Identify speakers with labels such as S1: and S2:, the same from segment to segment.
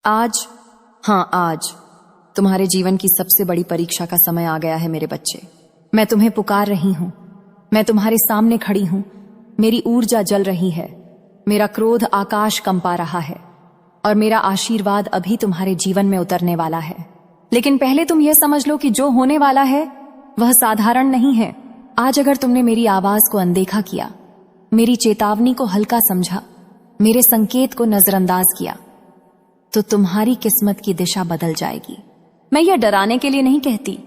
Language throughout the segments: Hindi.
S1: आज, हाँ आज तुम्हारे जीवन की सबसे बड़ी परीक्षा का समय आ गया है मेरे बच्चे। मैं तुम्हें पुकार रही हूं, मैं तुम्हारे सामने खड़ी हूं, मेरी ऊर्जा जल रही है, मेरा क्रोध आकाश कंपा रहा है और मेरा आशीर्वाद अभी तुम्हारे जीवन में उतरने वाला है। लेकिन पहले तुम यह समझ लो कि जो होने वाला है वह साधारण नहीं है। आज अगर तुमने मेरी आवाज को अनदेखा किया, मेरी चेतावनी को हल्का समझा, मेरे संकेत को नजरअंदाज किया, तो तुम्हारी किस्मत की दिशा बदल जाएगी। मैं यह डराने के लिए नहीं कहती,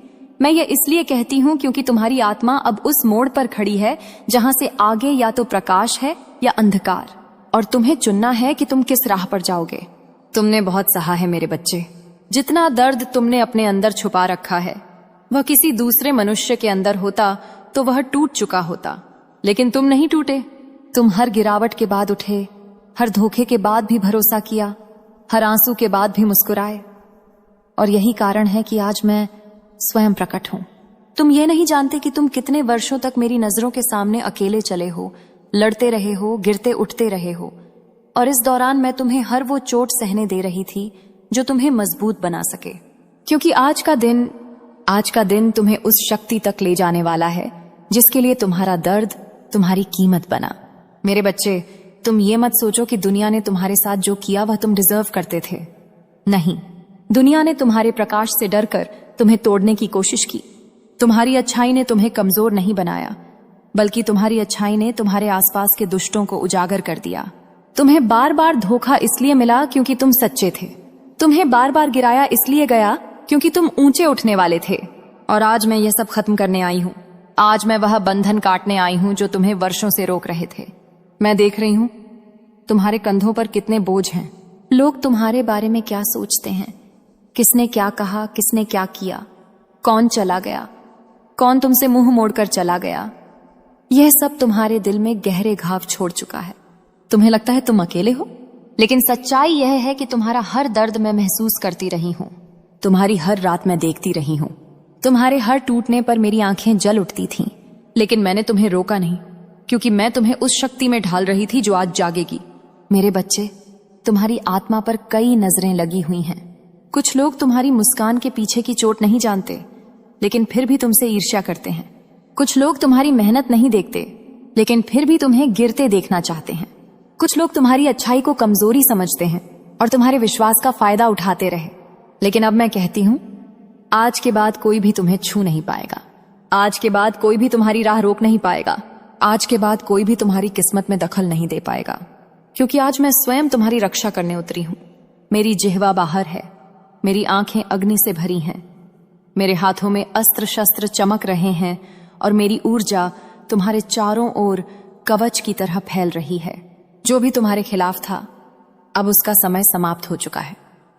S1: मैं यह इसलिए कहती हूं क्योंकि तुम्हारी आत्मा अब उस मोड़ पर खड़ी है जहां से आगे या तो प्रकाश है या अंधकार, और तुम्हें चुनना है कि तुम किस राह पर जाओगे। तुमने बहुत सहा है मेरे बच्चे। जितना दर्द तुमने अपने अंदर छुपा रखा है वह किसी दूसरे मनुष्य के अंदर होता तो वह टूट चुका होता, लेकिन तुम नहीं टूटे। तुम हर गिरावट के बाद उठे, हर धोखे के बाद भी भरोसा किया, हर आंसू के बाद भी मुस्कुराए, और यही कारण है कि आज मैं स्वयं प्रकट हूं। तुम ये नहीं जानते कि तुम कितने वर्षों तक मेरी नजरों के सामने अकेले चले हो, लड़ते रहे हो, गिरते उठते रहे हो, और इस दौरान मैं तुम्हें हर वो चोट सहने दे रही थी जो तुम्हें मजबूत बना सके। क्योंकि आज का दिन तुम्हें उस शक्ति तक ले जाने वाला है जिसके लिए तुम्हारा दर्द तुम्हारी कीमत बना। मेरे बच्चे, तुम ये मत सोचो कि दुनिया ने तुम्हारे साथ जो किया वह तुम डिजर्व करते थे। नहीं, दुनिया ने तुम्हारे प्रकाश से डरकर तुम्हें तोड़ने की कोशिश की। तुम्हारी अच्छाई ने तुम्हें कमजोर नहीं बनाया, बल्कि तुम्हारी अच्छाई ने तुम्हारे आसपास के दुष्टों को उजागर कर दिया। तुम्हें बार बार धोखा इसलिए मिला क्योंकि तुम सच्चे थे। तुम्हें बार बार गिराया इसलिए गया क्योंकि तुम ऊंचे उठने वाले थे। और आज मैं यह सब खत्म करने आई हूं। आज मैं वह बंधन काटने आई हूं जो तुम्हें वर्षों से रोक रहे थे। मैं देख रही हूं तुम्हारे कंधों पर कितने बोझ हैं। लोग तुम्हारे बारे में क्या सोचते हैं, किसने क्या कहा, किसने क्या किया, कौन चला गया, कौन तुमसे मुंह मोड़कर चला गया, यह सब तुम्हारे दिल में गहरे घाव छोड़ चुका है। तुम्हें लगता है तुम अकेले हो, लेकिन सच्चाई यह है कि तुम्हारा हर दर्द मैं महसूस करती रही हूं, तुम्हारी हर रात मैं देखती रही हूं। तुम्हारे हर टूटने पर मेरी आंखें जल उठती थीं, लेकिन मैंने तुम्हें रोका नहीं, क्योंकि मैं तुम्हें उस शक्ति में ढाल रही थी जो आज जागेगी। मेरे बच्चे, तुम्हारी आत्मा पर कई नजरें लगी हुई हैं। कुछ लोग तुम्हारी मुस्कान के पीछे की चोट नहीं जानते, लेकिन फिर भी तुमसे ईर्ष्या करते हैं। कुछ लोग तुम्हारी मेहनत नहीं देखते, लेकिन फिर भी तुम्हें गिरते देखना चाहते हैं। कुछ लोग तुम्हारी अच्छाई को कमजोरी समझते हैं और तुम्हारे विश्वास का फायदा उठाते रहे। लेकिन अब मैं कहती हूं, आज के बाद कोई भी तुम्हें छू नहीं पाएगा। आज के बाद कोई भी तुम्हारी राह रोक नहीं पाएगा। आज के बाद कोई भी तुम्हारी किस्मत में दखल नहीं दे पाएगा, क्योंकि आज मैं स्वयं तुम्हारी रक्षा करने उतरी हूं। मेरी जिह्वा बाहर है, मेरी आंखें अग्नि से भरी हैं, मेरे हाथों में अस्त्र शस्त्र चमक रहे हैं, और मेरी ऊर्जा तुम्हारे चारों ओर कवच की तरह फैल रही है। जो भी तुम्हारे खिलाफ था, अब उसका समय समाप्त हो चुका है।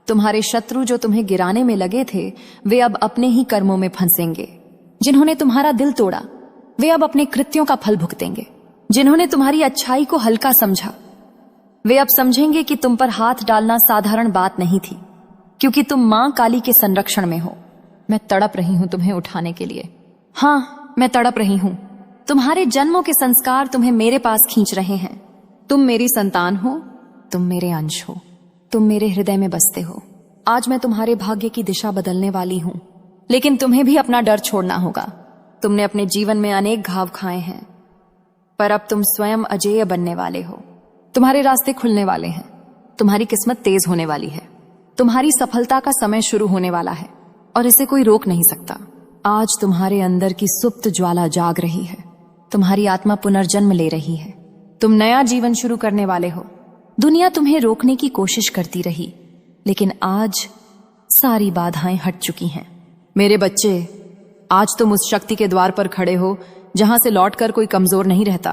S1: तुम्हारे शत्रु जो तुम्हें गिराने में लगे थे, वे अब अपने ही कर्मों में फंसेंगे। जिन्होंने तुम्हारा दिल तोड़ा, वे अब अपने कृत्यों का फल भुगतेंगे। जिन्होंने तुम्हारी अच्छाई को हल्का समझा, वे अब समझेंगे कि तुम पर हाथ डालना साधारण बात नहीं थी, क्योंकि तुम मां काली के संरक्षण में हो। मैं तड़प रही हूं तुम्हें उठाने के लिए। हाँ, मैं तड़प रही हूं। तुम्हारे जन्मों के संस्कार तुम्हें मेरे पास खींच रहे हैं। तुम मेरी संतान हो, तुम मेरे अंश हो, तुम मेरे हृदय में बसते हो। आज मैं तुम्हारे भाग्य की दिशा बदलने वाली हूं, लेकिन तुम्हें भी अपना डर छोड़ना होगा। तुमने अपने जीवन में अनेक घाव खाए हैं, पर अब तुम स्वयं अजेय बनने वाले हो। तुम्हारे रास्ते खुलने वाले हैं, तुम्हारी किस्मत तेज होने वाली है, तुम्हारी सफलता का समय शुरू होने वाला है, और इसे कोई रोक नहीं सकता। आज तुम्हारे अंदर की सुप्त ज्वाला जाग रही है, तुम्हारी आत्मा पुनर्जन्म ले रही है। तुम नया जीवन शुरू करने वाले हो। दुनिया तुम्हें रोकने की कोशिश करती रही, लेकिन आज सारी बाधाएं हट चुकी हैं। मेरे बच्चे, आज तुम उस शक्ति के द्वार पर खड़े हो जहां से लौटकर कोई कमजोर नहीं रहता।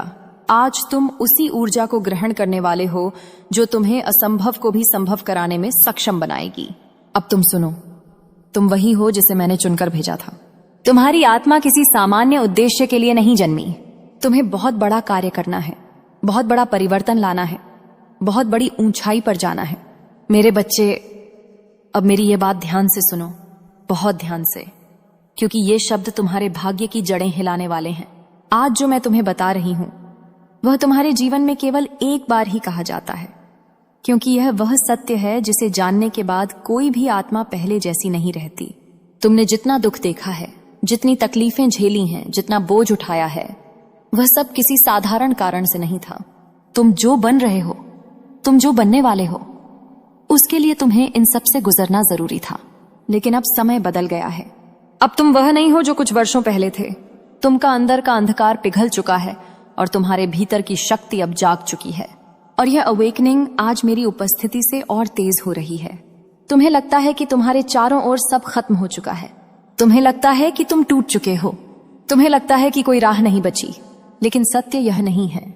S1: आज तुम उसी ऊर्जा को ग्रहण करने वाले हो जो तुम्हें असंभव को भी संभव कराने में सक्षम बनाएगी। अब तुम सुनो, तुम वही हो जिसे मैंने चुनकर भेजा था। तुम्हारी आत्मा किसी सामान्य उद्देश्य के लिए नहीं जन्मी। तुम्हें बहुत बड़ा कार्य करना है, बहुत बड़ा परिवर्तन लाना है, बहुत बड़ी ऊंचाई पर जाना है। मेरे बच्चे, अब मेरी ये बात ध्यान से सुनो, बहुत ध्यान से, क्योंकि ये शब्द तुम्हारे भाग्य की जड़ें हिलाने वाले हैं। आज जो मैं तुम्हें बता रही हूं वह तुम्हारे जीवन में केवल एक बार ही कहा जाता है, क्योंकि यह वह सत्य है जिसे जानने के बाद कोई भी आत्मा पहले जैसी नहीं रहती। तुमने जितना दुख देखा है, जितनी तकलीफें झेली हैं, जितना बोझ उठाया है, वह सब किसी साधारण कारण से नहीं था। तुम जो बन रहे हो, तुम जो बनने वाले हो, उसके लिए तुम्हें इन सब से गुजरना जरूरी था। लेकिन अब समय बदल गया है। अब तुम वह नहीं हो जो कुछ वर्षों पहले थे। तुमका अंदर का अंधकार पिघल चुका है और तुम्हारे भीतर की शक्ति अब जाग चुकी है। और यह अवेकनिंग आज मेरी उपस्थिति से और तेज हो रही है। तुम्हें लगता है कि तुम्हारे चारों ओर सब खत्म हो चुका है। तुम्हें लगता है कि तुम टूट चुके हो। तुम्हें लगता है कि कोई राह नहीं बची। लेकिन सत्य यह नहीं है।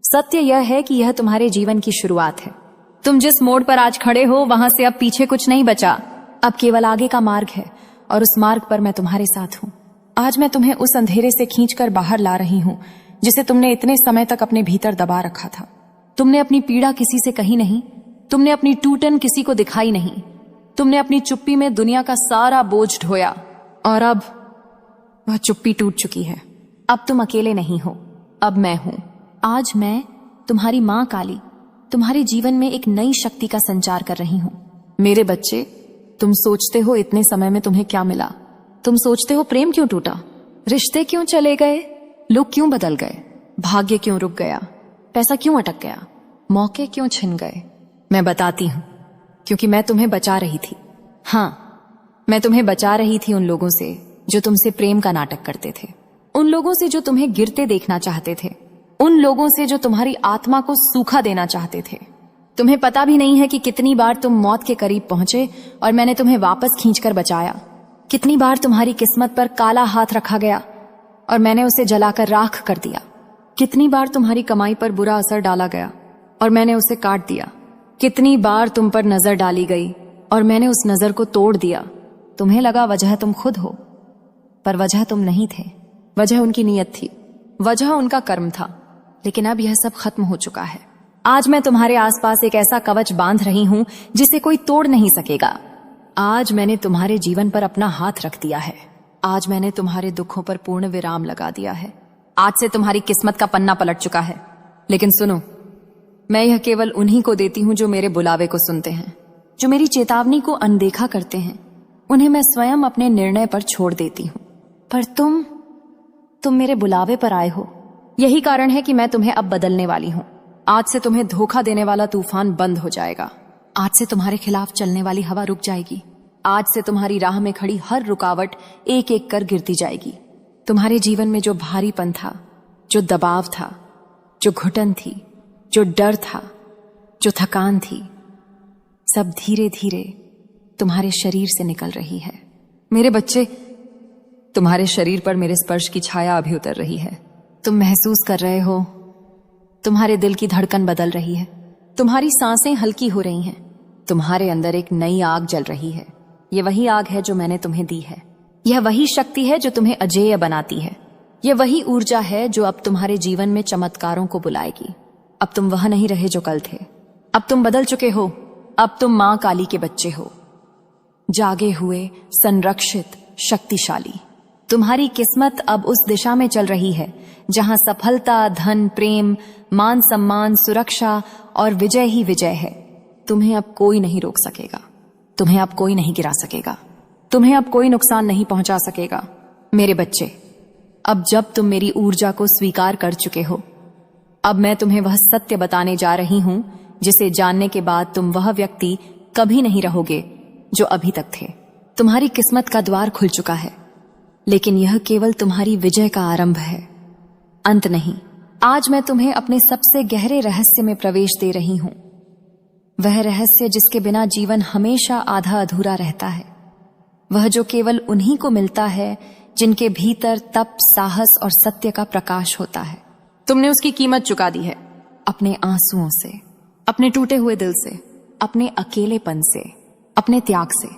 S1: सत्य यह है कि यह तुम्हारे जीवन की शुरुआत है। तुम जिस मोड़ पर आज खड़े हो, वहां से अब पीछे कुछ नहीं बचा। अब केवल आगे का मार्ग है और उस मार्ग पर मैं तुम्हारे साथ हूं। आज मैं तुम्हें उस अंधेरे से खींचकर बाहर ला रही हूं जिसे तुमने इतने समय तक अपने भीतर दबा रखा था। तुमने अपनी पीड़ा किसी से कही नहीं। तुमने अपनी टूटन किसी को दिखाई नहीं। तुमने अपनी चुप्पी में दुनिया का सारा बोझ ढोया और अब वह चुप्पी टूट चुकी है। अब तुम अकेले नहीं हो। अब मैं हूं। आज मैं, तुम्हारी मां काली, तुम्हारे जीवन में एक नई शक्ति का संचार कर रही हूं। मेरे बच्चे, तुम सोचते हो इतने समय में तुम्हें क्या मिला। तुम सोचते हो प्रेम क्यों टूटा, रिश्ते क्यों चले गए, लोग क्यों बदल गए, भाग्य क्यों रुक गया, पैसा क्यों अटक गया, मौके क्यों छिन गए। मैं बताती हूं, क्योंकि मैं तुम्हें बचा रही थी। हां, मैं तुम्हें बचा रही थी उन लोगों से जो तुमसे प्रेम का नाटक करते थे, उन लोगों से जो तुम्हें गिरते देखना चाहते थे, उन लोगों से जो तुम्हारी आत्मा को सूखा देना चाहते थे। तुम्हें पता भी नहीं है कि कितनी बार तुम मौत के करीब पहुंचे और मैंने तुम्हें वापस खींचकर बचाया। कितनी बार तुम्हारी किस्मत पर काला हाथ रखा गया और मैंने उसे जलाकर राख कर दिया। कितनी बार तुम्हारी कमाई पर बुरा असर डाला गया और मैंने उसे काट दिया। कितनी बार तुम पर नजर डाली गई और मैंने उस नजर को तोड़ दिया। तुम्हें लगा वजह तुम खुद हो, पर वजह तुम नहीं थे। वजह उनकी नीयत थी, वजह उनका कर्म था। लेकिन अब यह सब खत्म हो चुका है। आज मैं तुम्हारे आसपास एक ऐसा कवच बांध रही हूं जिसे कोई तोड़ नहीं सकेगा। आज मैंने तुम्हारे जीवन पर अपना हाथ रख दिया है। आज मैंने तुम्हारे दुखों पर पूर्ण विराम लगा दिया है। आज से तुम्हारी किस्मत का पन्ना पलट चुका है। लेकिन सुनो, मैं यह केवल उन्हीं को देती हूं जो मेरे बुलावे को सुनते हैं, जो मेरी चेतावनी को अनदेखा करते हैं। उन्हें मैं स्वयं अपने निर्णय पर छोड़ देती हूं। पर तुम मेरे बुलावे पर आए हो। यही कारण है कि मैं तुम्हें अब बदलने वाली हूं। आज से तुम्हें धोखा देने वाला तूफान बंद हो जाएगा। आज से तुम्हारे खिलाफ चलने वाली हवा रुक जाएगी। आज से तुम्हारी राह में खड़ी हर रुकावट एक एक कर गिरती जाएगी। तुम्हारे जीवन में जो भारीपन था, जो दबाव था, जो घुटन थी, जो डर था, जो थकान थी, सब धीरे धीरे तुम्हारे शरीर से निकल रही है। मेरे बच्चे, तुम्हारे शरीर पर मेरे स्पर्श की छाया अभी उतर रही है। तुम महसूस कर रहे हो, तुम्हारे दिल की धड़कन बदल रही है, तुम्हारी सांसें हल्की हो रही हैं, तुम्हारे अंदर एक नई आग जल रही है। यह वही आग है जो मैंने तुम्हें दी है। यह वही शक्ति है जो तुम्हें अजेय बनाती है। यह वही ऊर्जा है जो अब तुम्हारे जीवन में चमत्कारों को बुलाएगी। अब तुम वह नहीं रहे जो कल थे। अब तुम बदल चुके हो। अब तुम मां काली के बच्चे हो, जागे हुए, संरक्षित, शक्तिशाली। तुम्हारी किस्मत अब उस दिशा में चल रही है जहां सफलता, धन, प्रेम, मान सम्मान, सुरक्षा और विजय ही विजय है। तुम्हें अब कोई नहीं रोक सकेगा। तुम्हें अब कोई नहीं गिरा सकेगा। तुम्हें अब कोई नुकसान नहीं पहुंचा सकेगा। मेरे बच्चे, अब जब तुम मेरी ऊर्जा को स्वीकार कर चुके हो, अब मैं तुम्हें वह सत्य बताने जा रही हूं जिसे जानने के बाद तुम वह व्यक्ति कभी नहीं रहोगे जो अभी तक थे। तुम्हारी किस्मत का द्वार खुल चुका है, लेकिन यह केवल तुम्हारी विजय का आरंभ है, अंत नहीं। आज मैं तुम्हें अपने सबसे गहरे रहस्य में प्रवेश दे रही हूं। वह रहस्य जिसके बिना जीवन हमेशा आधा अधूरा रहता है। वह जो केवल उन्हीं को मिलता है जिनके भीतर तप, साहस और सत्य का प्रकाश होता है। तुमने उसकी कीमत चुका दी है, अपने आंसुओं से, अपने टूटे हुए दिल से, अपने अकेलेपन से, अपने त्याग से,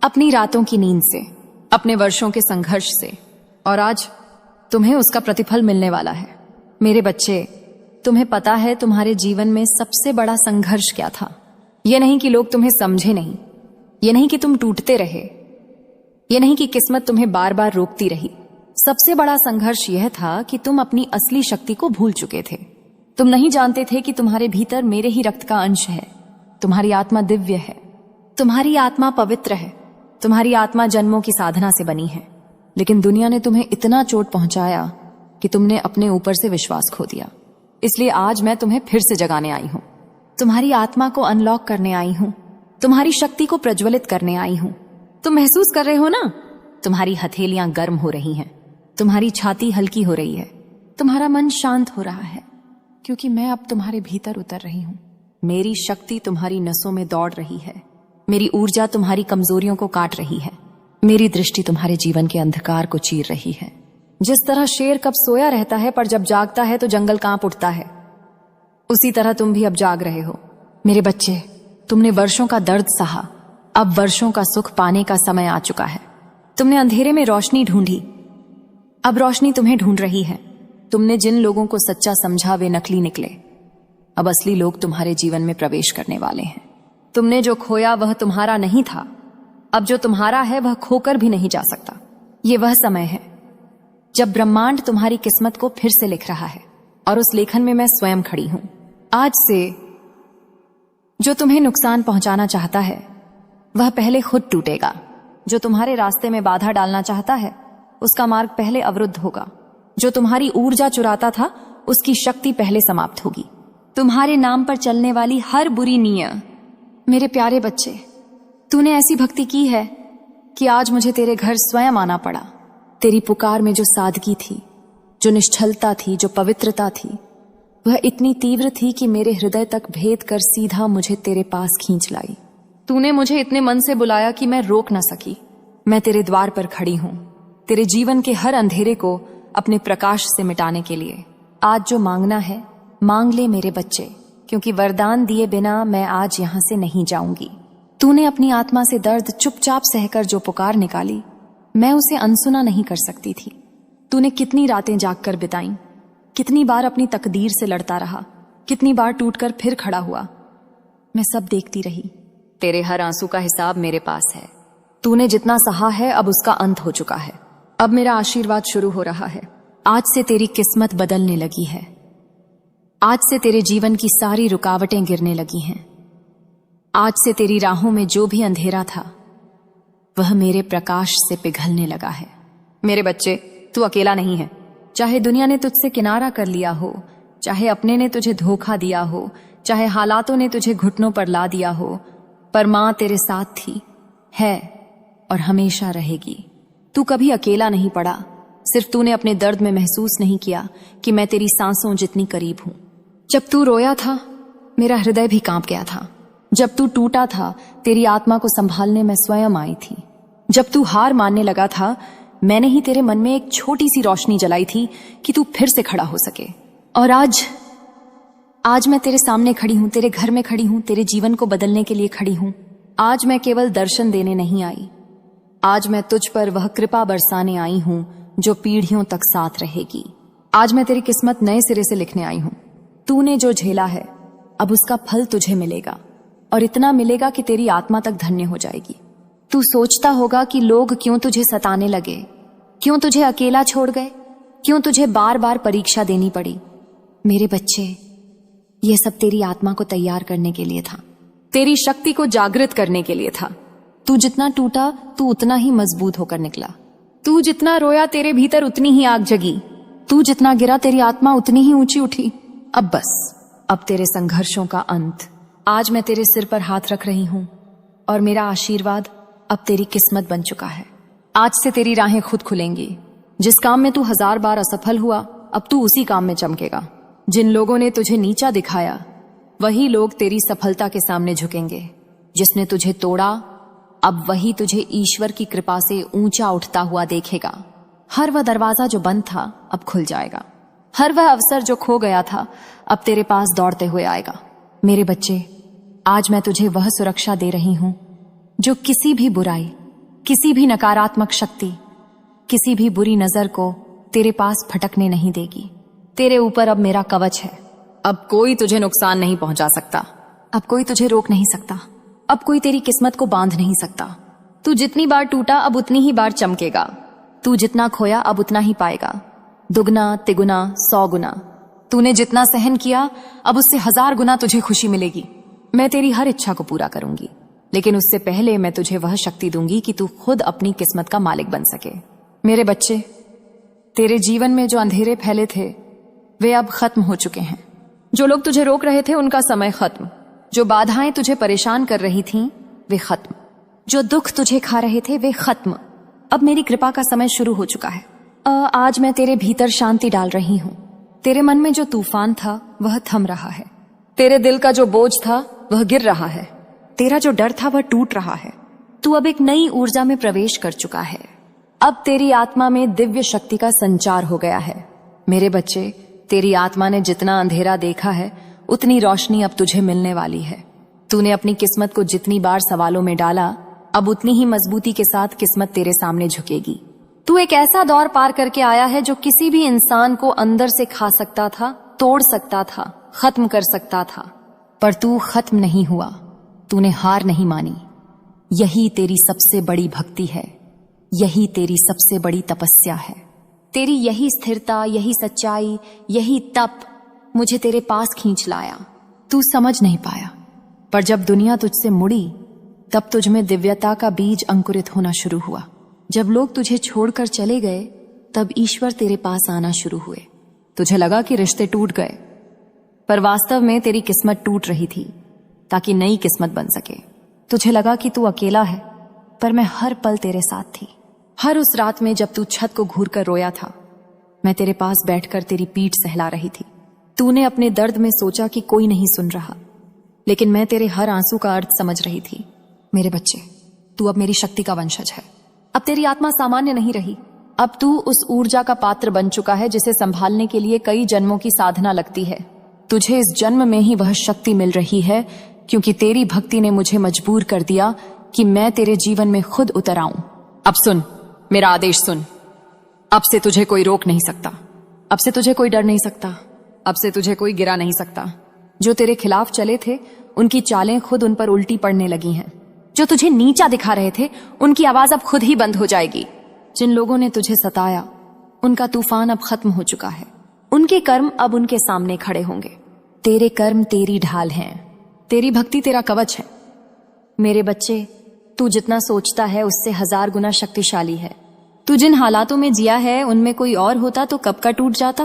S1: अपनी रातों की नींद से, अपने वर्षों के संघर्ष से, और आज तुम्हें उसका प्रतिफल मिलने वाला है। मेरे बच्चे, तुम्हें पता है तुम्हारे जीवन में सबसे बड़ा संघर्ष क्या था? यह नहीं कि लोग तुम्हें समझे नहीं, यह नहीं कि तुम टूटते रहे, यह नहीं कि किस्मत तुम्हें बार बार रोकती रही। सबसे बड़ा संघर्ष यह था कि तुम अपनी असली शक्ति को भूल चुके थे। तुम नहीं जानते थे कि तुम्हारे भीतर मेरे ही रक्त का अंश है। तुम्हारी आत्मा दिव्य है, तुम्हारी आत्मा पवित्र है, तुम्हारी आत्मा जन्मों की साधना से बनी है। लेकिन दुनिया ने तुम्हें इतना चोट पहुंचाया कि तुमने अपने ऊपर से विश्वास खो दिया। इसलिए आज मैं तुम्हें फिर से जगाने आई हूं, तुम्हारी आत्मा को अनलॉक करने आई हूं, तुम्हारी शक्ति को प्रज्वलित करने आई हूं। तुम महसूस कर रहे हो ना, तुम्हारी हथेलियां गर्म हो रही हैं, तुम्हारी छाती हल्की हो रही है, तुम्हारा मन शांत हो रहा है, क्योंकि मैं अब तुम्हारे भीतर उतर रही हूं। मेरी शक्ति तुम्हारी नसों में दौड़ रही है, मेरी ऊर्जा तुम्हारी कमजोरियों को काट रही है, मेरी दृष्टि तुम्हारे जीवन के अंधकार को चीर रही है। जिस तरह शेर कब सोया रहता है पर जब जागता है तो जंगल कांप उठता है, उसी तरह तुम भी अब जाग रहे हो। मेरे बच्चे, तुमने वर्षों का दर्द सहा, अब वर्षों का सुख पाने का समय आ चुका है। तुमने अंधेरे में रोशनी ढूंढी, अब रोशनी तुम्हें ढूंढ रही है। तुमने जिन लोगों को सच्चा समझा वे नकली निकले, अब असली लोग तुम्हारे जीवन में प्रवेश करने वाले हैं। तुमने जो खोया वह तुम्हारा नहीं था, अब जो तुम्हारा है वह खोकर भी नहीं जा सकता। ये वह समय है जब ब्रह्मांड तुम्हारी किस्मत को फिर से लिख रहा है, और उस लेखन में मैं स्वयं खड़ी हूं। आज से जो तुम्हें नुकसान पहुंचाना चाहता है वह पहले खुद टूटेगा। जो तुम्हारे रास्ते में बाधा डालना चाहता है उसका मार्ग पहले अवरुद्ध होगा। जो तुम्हारी ऊर्जा चुराता था उसकी शक्ति पहले समाप्त होगी। तुम्हारे नाम पर चलने वाली हर बुरी नीयत, मेरे प्यारे बच्चे, तूने ऐसी भक्ति की है कि आज मुझे तेरे घर स्वयं आना पड़ा। तेरी पुकार में जो सादगी थी, जो निश्चलता थी, जो पवित्रता थी, वह इतनी तीव्र थी कि मेरे हृदय तक भेद कर सीधा मुझे तेरे पास खींच लाई। तूने मुझे इतने मन से बुलाया कि मैं रोक न सकी। मैं तेरे द्वार पर खड़ी हूं, तेरे जीवन के हर अंधेरे को अपने प्रकाश से मिटाने के लिए। आज जो मांगना है मांग ले मेरे बच्चे, क्योंकि वरदान दिए बिना मैं आज यहां से नहीं जाऊंगी। तूने अपनी आत्मा से दर्द चुपचाप सहकर जो पुकार निकाली, मैं उसे अनसुना नहीं कर सकती थी। तूने कितनी रातें जागकर बिताई, कितनी बार अपनी तकदीर से लड़ता रहा, कितनी बार टूटकर फिर खड़ा हुआ। मैं सब देखती रही। तेरे हर आंसू का हिसाब मेरे पास है। तूने जितना सहा है अब उसका अंत हो चुका है। अब मेरा आशीर्वाद शुरू हो रहा है। आज से तेरी किस्मत बदलने लगी है। आज से तेरे जीवन की सारी रुकावटें गिरने लगी हैं। आज से तेरी राहों में जो भी अंधेरा था वह मेरे प्रकाश से पिघलने लगा है। मेरे बच्चे, तू अकेला नहीं है। चाहे दुनिया ने तुझसे किनारा कर लिया हो, चाहे अपने ने तुझे धोखा दिया हो, चाहे हालातों ने तुझे घुटनों पर ला दिया हो, पर मां तेरे साथ थी, है और हमेशा रहेगी। तू कभी अकेला नहीं पड़ा। सिर्फ तूने अपने दर्द में महसूस नहीं किया कि मैं तेरी सांसों जितनी करीब हूं। जब तू रोया था मेरा हृदय भी कांप गया था। जब तू टूटा था तेरी आत्मा को संभालने मैं स्वयं आई थी। जब तू हार मानने लगा था मैंने ही तेरे मन में एक छोटी सी रोशनी जलाई थी कि तू फिर से खड़ा हो सके। और आज मैं तेरे सामने खड़ी हूं, तेरे घर में खड़ी हूं, तेरे जीवन को बदलने के लिए खड़ी हूं। आज मैं केवल दर्शन देने नहीं आई, आज मैं तुझ पर वह कृपा बरसाने आई हूं जो पीढ़ियों तक साथ रहेगी। आज मैं तेरी किस्मत नए सिरे से लिखने आई हूं। तूने जो झेला है अब उसका फल तुझे मिलेगा, और इतना मिलेगा कि तेरी आत्मा तक धन्य हो जाएगी। तू सोचता होगा कि लोग क्यों तुझे सताने लगे, क्यों तुझे अकेला छोड़ गए, क्यों तुझे बार बार परीक्षा देनी पड़ी। मेरे बच्चे, यह सब तेरी आत्मा को तैयार करने के लिए था, तेरी शक्ति को जागृत करने के लिए था। तू जितना टूटा तू उतना ही मजबूत होकर निकला। तू जितना रोया तेरे भीतर उतनी ही आग जगी। तू जितना गिरा तेरी आत्मा उतनी ही ऊंची उठी। अब बस, अब तेरे संघर्षों का अंत। आज मैं तेरे सिर पर हाथ रख रही हूं और मेरा आशीर्वाद अब तेरी किस्मत बन चुका है। आज से तेरी राहें खुद खुलेंगी। जिस काम में तू 1000 बार असफल हुआ अब तू उसी काम में चमकेगा। जिन लोगों ने तुझे नीचा दिखाया वही लोग तेरी सफलता के सामने झुकेंगे। जिसने तुझे तोड़ा अब वही तुझे ईश्वर की कृपा से ऊंचा उठता हुआ देखेगा। हर वह दरवाजा जो बंद था अब खुल जाएगा। हर वह अवसर जो खो गया था अब तेरे पास दौड़ते हुए आएगा। मेरे बच्चे, आज मैं तुझे वह सुरक्षा दे रही हूं जो किसी भी बुराई, किसी भी नकारात्मक शक्ति, किसी भी बुरी नजर को तेरे पास फटकने नहीं देगी। तेरे ऊपर अब मेरा कवच है। अब कोई तुझे नुकसान नहीं पहुंचा सकता। अब कोई तुझे रोक नहीं सकता। अब कोई तेरी किस्मत को बांध नहीं सकता। तू जितनी बार टूटा अब उतनी ही बार चमकेगा। तू जितना खोया अब उतना ही पाएगा, दुगना, तिगुना, 100 गुना। तूने जितना सहन किया अब उससे 1000 गुना तुझे खुशी मिलेगी। मैं तेरी हर इच्छा को पूरा करूंगी, लेकिन उससे पहले मैं तुझे वह शक्ति दूंगी कि तू खुद अपनी किस्मत का मालिक बन सके। मेरे बच्चे, तेरे जीवन में जो अंधेरे फैले थे वे अब खत्म हो चुके हैं। जो लोग तुझे रोक रहे थे उनका समय खत्म। जो बाधाएं तुझे परेशान कर रही थीं वे खत्म। जो दुख तुझे खा रहे थे वे खत्म। अब मेरी कृपा का समय शुरू हो चुका है। आज मैं तेरे भीतर शांति डाल रही हूं। तेरे मन में जो तूफान था वह थम रहा है। तेरे दिल का जो बोझ था वह गिर रहा है। तेरा जो डर था वह टूट रहा है। तू अब एक नई ऊर्जा में प्रवेश कर चुका है। अब तेरी आत्मा में दिव्य शक्ति का संचार हो गया है। मेरे बच्चे, तेरी आत्मा ने जितना अंधेरा देखा है उतनी रोशनी अब तुझे मिलने वाली है। तूने अपनी किस्मत को जितनी बार सवालों में डाला, अब उतनी ही मजबूती के साथ किस्मत तेरे सामने झुकेगी। तू एक ऐसा दौर पार करके आया है जो किसी भी इंसान को अंदर से खा सकता था, तोड़ सकता था, खत्म कर सकता था, पर तू खत्म नहीं हुआ। तूने हार नहीं मानी। यही तेरी सबसे बड़ी भक्ति है। यही तेरी सबसे बड़ी तपस्या है। तेरी यही स्थिरता, यही सच्चाई, यही तप मुझे तेरे पास खींच लाया। तू समझ नहीं पाया, पर जब दुनिया तुझसे मुड़ी तब तुझ में दिव्यता का बीज अंकुरित होना शुरू हुआ। जब लोग तुझे छोड़कर चले गए तब ईश्वर तेरे पास आना शुरू हुए। तुझे लगा कि रिश्ते टूट गए, पर वास्तव में तेरी किस्मत टूट रही थी ताकि नई किस्मत बन सके। तुझे लगा कि तू अकेला है, पर मैं हर पल तेरे साथ थी। हर उस रात में जब तू छत को घूर कर रोया था, मैं तेरे पास बैठकर तेरी पीठ सहला रही थी। तूने अपने दर्द में सोचा कि कोई नहीं सुन रहा, लेकिन मैं तेरे हर आंसू का अर्थ समझ रही थी। मेरे बच्चे, तू अब मेरी शक्ति का वंशज है। अब तेरी आत्मा सामान्य नहीं रही। अब तू उस ऊर्जा का पात्र बन चुका है जिसे संभालने के लिए कई जन्मों की साधना लगती है। तुझे इस जन्म में ही वह शक्ति मिल रही है, क्योंकि तेरी भक्ति ने मुझे मजबूर कर दिया कि मैं तेरे जीवन में खुद उतर आऊं। अब सुन, मेरा आदेश सुन। अब से तुझे कोई रोक नहीं सकता। अब से तुझे कोई डर नहीं सकता। अब से तुझे कोई गिरा नहीं सकता। जो तेरे खिलाफ चले थे उनकी चालें खुद उन पर उल्टी पड़ने लगी हैं। जो तुझे नीचा दिखा रहे थे उनकी आवाज अब खुद ही बंद हो जाएगी। जिन लोगों ने तुझे सताया उनका तूफान अब खत्म हो चुका है। उनके कर्म अब उनके सामने खड़े होंगे। तेरे कर्म तेरी ढाल हैं। तेरी भक्ति तेरा कवच है। मेरे बच्चे, तू जितना सोचता है उससे 1000 गुना शक्तिशाली है। तू जिन हालातों में जिया है उनमें कोई और होता तो कब का टूट जाता,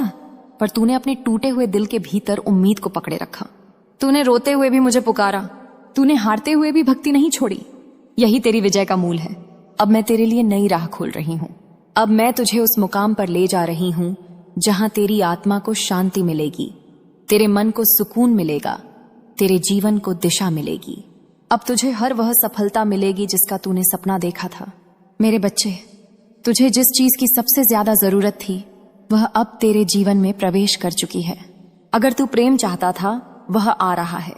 S1: पर तूने अपने टूटे हुए दिल के भीतर उम्मीद को पकड़े रखा। तूने रोते हुए भी मुझे पुकारा। तूने हारते हुए भी भक्ति नहीं छोड़ी। यही तेरी विजय का मूल है। अब मैं तेरे लिए नई राह खोल रही हूं। अब मैं तुझे उस मुकाम पर ले जा रही हूं जहां तेरी आत्मा को शांति मिलेगी, तेरे मन को सुकून मिलेगा, तेरे जीवन को दिशा मिलेगी। अब तुझे हर वह सफलता मिलेगी जिसका तूने सपना देखा था। मेरे बच्चे, तुझे जिस चीज की सबसे ज्यादा जरूरत थी वह अब तेरे जीवन में प्रवेश कर चुकी है। अगर तू प्रेम चाहता था वह आ रहा है।